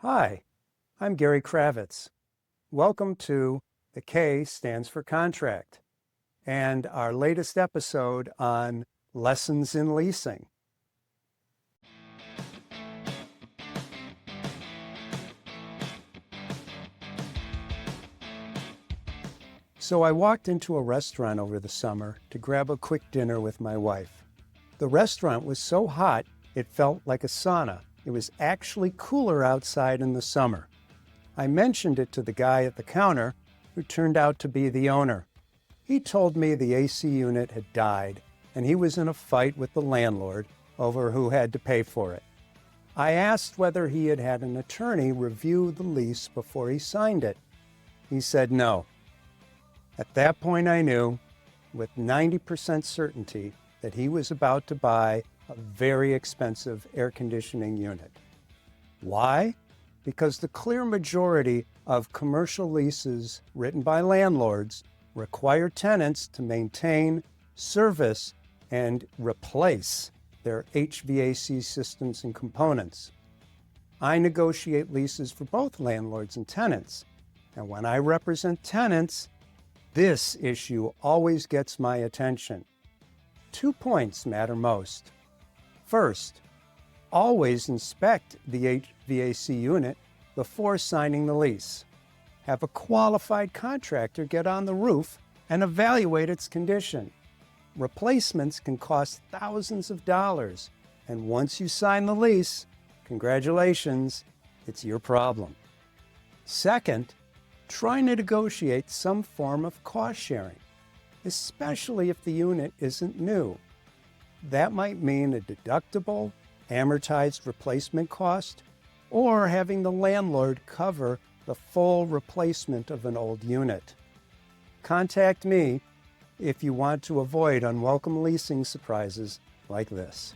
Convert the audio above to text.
Hi, I'm Gary Kravitz. Welcome to the K stands for contract and our latest episode on lessons in leasing. So I walked into a restaurant over the summer to grab a quick dinner with my wife. The restaurant was so hot it felt like a sauna. It was actually cooler outside in the summer. I mentioned it to the guy at the counter, who turned out to be the owner. He told me the AC unit had died, and he was in a fight with the landlord over who had to pay for it. I asked whether he had had an attorney review the lease before he signed it. He said no. At that point, I knew with 90% certainty that he was about to buy a very expensive air conditioning unit. Why? Because the clear majority of commercial leases written by landlords require tenants to maintain, service, and replace their HVAC systems and components. I negotiate leases for both landlords and tenants, and when I represent tenants, this issue always gets my attention. 2 points matter most. First, always inspect the HVAC unit before signing the lease. Have a qualified contractor get on the roof and evaluate its condition. Replacements can cost thousands of dollars, and once you sign the lease, congratulations, it's your problem. Second, try to negotiate some form of cost sharing, especially if the unit isn't new. That might mean a deductible, amortized replacement cost, or having the landlord cover the full replacement of an old unit. Contact me if you want to avoid unwelcome leasing surprises like this.